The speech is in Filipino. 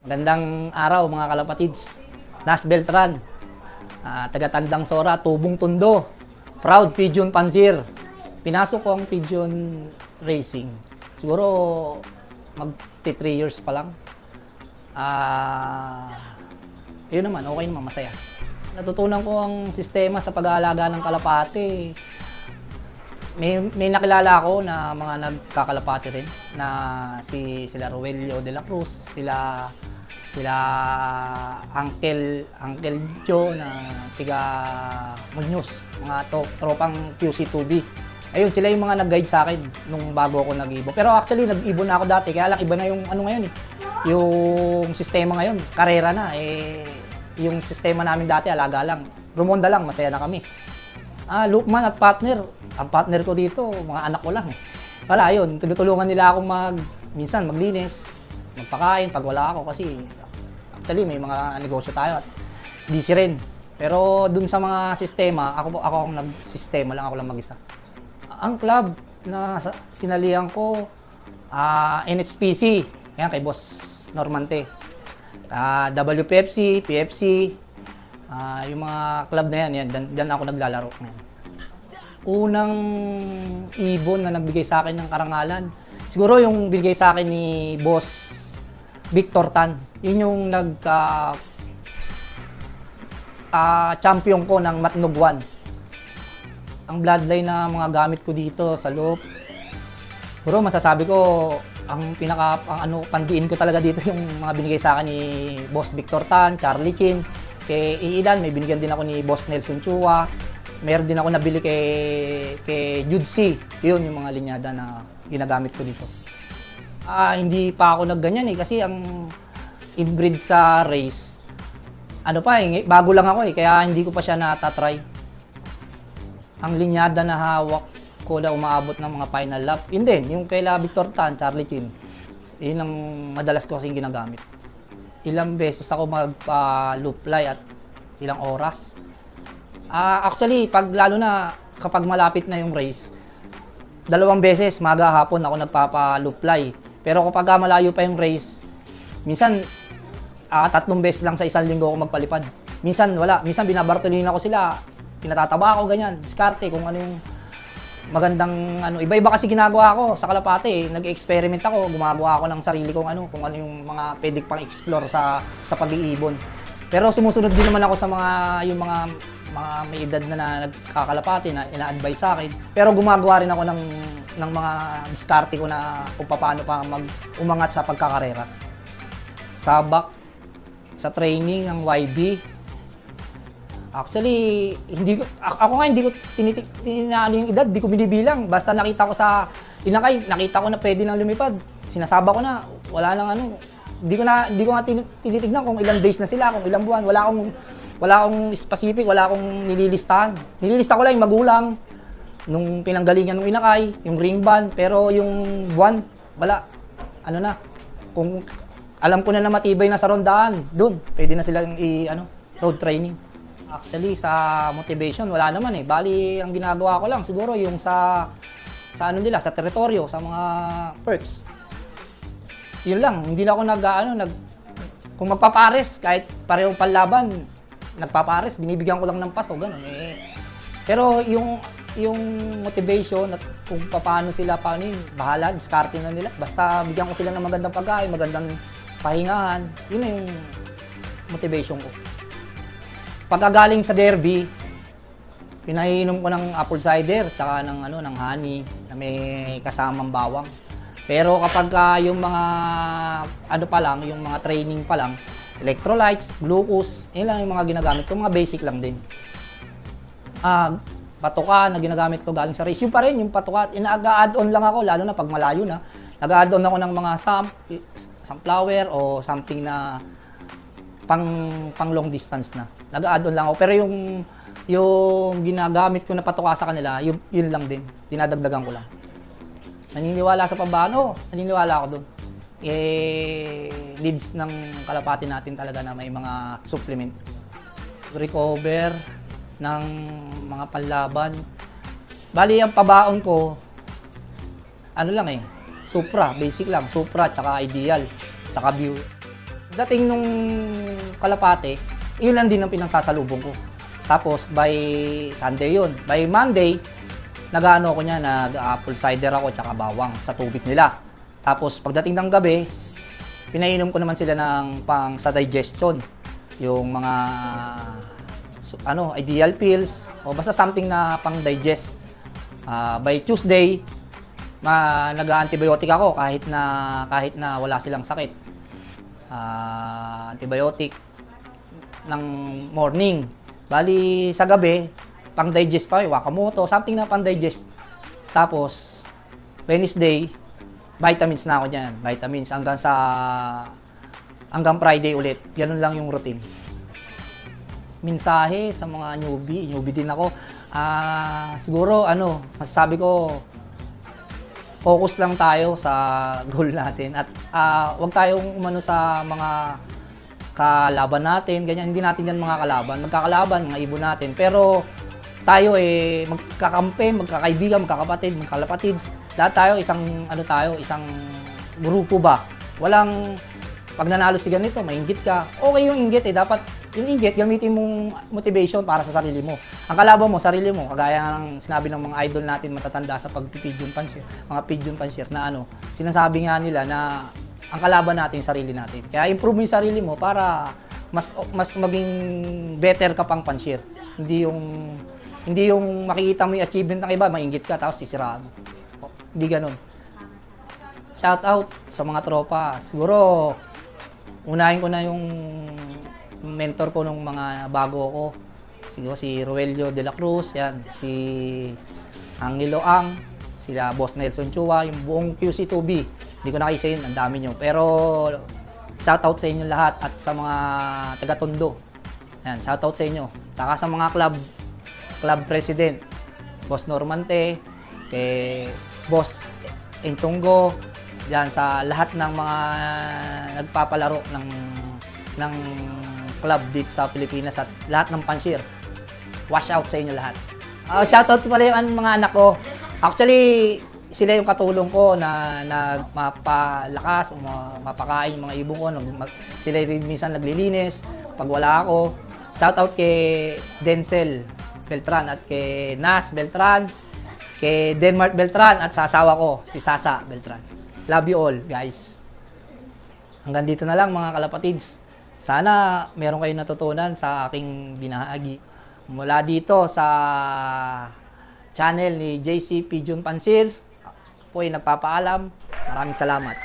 Gandang araw mga kalapatids. Nas Beltran, taga Tandang Sora, Tubong Tondo, proud Pigeon Pansir. Pinasok ko ang Pigeon Racing. Siguro mag-3 years pa lang. Yun naman, okay naman, masaya. Natutunan ko ang sistema sa pag-aalaga ng kalapate. May nakilala ako na mga nagkakalapate rin na sila Roelio de la Cruz, sila Uncle Joe na tiga Muñoz, mga tropang QC2B. Ayun, sila yung mga nag-guide sa akin nung bago ako nag-ibon. Pero actually, nag-ibon na ako dati, kaya lang iba na yung ano ngayon eh. Yung sistema ngayon, karera na. Yung sistema namin dati, alaga lang. Rumonda lang, masaya na kami. Lukman at partner. Ang partner ko dito, mga anak ko lang eh. Wala, yun, tinutulungan nila ako minsan maglinis, magpakain pag wala ako kasi actually may mga negosyo tayo at busy rin. Pero dun sa mga sistema, ako ang nag-sistema lang, ako lang mag-isa. Ang club na sinalihan ko, NHPC, yan kay Boss Normante. WPFC, PFC, yung mga club na yan, dyan ako naglalaro ngayon. Unang ibon na nagbigay sa akin ng karangalan, siguro yung binigay sa akin ni Boss Victor Tan. Yun yung champion ko ng Matnog 1. Ang bloodline na mga gamit ko dito sa loop. Siguro masasabi ko, pandiin ko talaga dito yung mga binigay sa akin ni Boss Victor Tan, Charlie Chin, kay Iilan, may binigyan din ako ni Boss Nelson Chua. Meron din ako nabili kay Jude C. Yun yung mga linyada na ginagamit ko dito. Hindi pa ako nagganyan eh kasi ang inbreed sa race, bago lang ako eh, kaya hindi ko pa siya natatry. Ang linyada na hawak ko na umaabot ng mga final lap, yun din, yung kay Victor Tan, Charlie Chin. Yun ang madalas ko kasing ginagamit. Ilang beses ako magpa-loop fly at ilang oras. Actually, lalo na kapag malapit na yung race, 2 beses, maga hapon ako nagpapa-loop fly. Pero kapag malayo pa yung race, minsan 3 beses lang sa isang linggo ako magpalipad. Minsan wala, minsan binabartolina ko sila, pinatataba ako ganyan, diskarte kung ano yung magandang iba-iba kasi ginagawa ko sa kalapate eh. Nag-experiment ako, gumagawa ako ng sarili kung ano yung mga pwede pang explore sa pag-iibon. Pero sumusunod din naman ako sa mga may edad na nagkakalapate na ina-advise sa akin. Pero gumagawa rin ako ng mga diskarte ko na kung paano pa umangat sa pagkakarera. Sabak, sa training ng YB. Actually, ako nga hindi ko yung edad, hindi ko binibilang. Basta nakita ko sa Inakay, nakita ko na pwede nang lumipad. Sinasaba ko na, wala nang Hindi ko nga tinitignan kung ilang days na sila, kung ilang buwan. Wala akong specific, wala akong nililistahan. Nililista ko lang yung magulang, nung pinanggalingan ng Inakay, yung ring band, pero yung buwan, wala. Kung alam ko na matibay na sa rondaan, doon, pwede na silang road training. Actually, sa motivation, wala naman eh. Bali, ang ginagawa ko lang, siguro yung sa teritoryo, sa mga perks. Yun lang, hindi na ako kung magpapares, kahit parehong panlaban, nagpapares, binibigyan ko lang ng paso, gano'n eh. Pero yung motivation at kung paano bahala, diskarte na nila. Basta bigyan ko sila ng magandang pagkain, magandang pahingahan, yun na yung motivation ko. Pagkagaling sa derby, pinainom ko ng apple cider, tsaka ng honey na may kasamang bawang. Pero kapag yung mga yung mga training pa lang, electrolytes, glucose, yun lang yung mga ginagamit ko, mga basic lang din. Patuka na ginagamit ko galing sa race, yun pa rin yung patuka. Ina-add-on lang ako, lalo na pag malayo na. Nag-add-on ako ng mga sunflower o something na pang long distance na. Nag-add-on lang ako. Pero yung ginagamit ko na patuka sa kanila, yun lang din. Dinadagdagan ko lang. Naniniwala sa pambano, naniniwala ako doon. Leads ng kalapati natin talaga na may mga supplement. Recover ng mga panlaban. Bali, ang pabaon ko, Supra, basic lang. Supra, tsaka Ideal, tsaka View. Dating nung Kalapate, yun lang din ang pinangsasalubong ko. Tapos by Sunday yun. By Monday, nag-ano ko niya, nag-apple cider ako tsaka bawang sa tubig nila. Tapos pagdating ng gabi, pinainom ko naman sila ng pang sa digestion. Yung mga ideal pills o basta something na pang digest. By Tuesday, nag-antibiotic ako kahit na wala silang sakit. Antibiotic ng morning. Bali sa gabi, pang digest pa, Wakamoto, something na pang digest. Tapos Wednesday, vitamins na ako diyan, vitamins hanggang Friday ulit. Ganun lang yung routine. Mensahe sa mga newbie din ako. Siguro masasabi ko, focus lang tayo sa goal natin at wag tayong umano sa mga kalaban natin, ganyan. Hindi natin yan mga kalaban. Magkakalaban, mga ibon natin. Pero tayo magkakampi, magkakaibigan, magkakapatid, magkalapatids. Lahat tayo isang grupo ba. Walang pag nanalo si ganito, mainggit ka. Okay yung inggit dapat yung inggit gamitin mong motivation para sa sarili mo. Ang kalaban mo, sarili mo. Kagaya ng sinabi ng mga idol natin matatanda sa pag-pigeon puncher, mga pigeon puncher na sinasabi nga nila na ang kalaban natin yung sarili natin. Kaya improve mo yung sarili mo para mas maging better ka pang puncher. Hindi yung makikita mo yung achievement ng iba, mainggit ka tapos sisiraan mo. Hindi ganun. Shout out sa mga tropa. Siguro unahin ko na yung mentor ko nung mga bago ko. Siguro si Roelio de la Cruz, yan, si Angelo Ang, sila Boss Nelson Chua, yung buong QC2B. Hindi ko na kayo yun, ang dami nyo. Pero shoutout sa inyo lahat at sa mga taga-Tondo. Yan, shoutout sa inyo. Saka sa mga club president, Boss Normante, kay Boss Enchongo, yan, sa lahat ng mga nagpapalaro ng club dito sa Pilipinas at lahat ng puncher. Wash out sa inyo lahat. Shoutout pala yung mga anak ko. Actually, sila yung katulong ko na mapalakas, mapakain yung mga ibon ko. Sila rin minsan naglilinis pag wala ako. Shoutout kay Denzel Beltran at kay Nas Beltran, kay Denmark Beltran at sa asawa ko, si Sasa Beltran. Love you all, guys. Hanggang dito na lang mga kalapatids. Sana meron kayong natutunan sa aking binahagi. Mula dito sa channel ni JC Pigeon Pancil, ako ay nagpapaalam. Maraming salamat.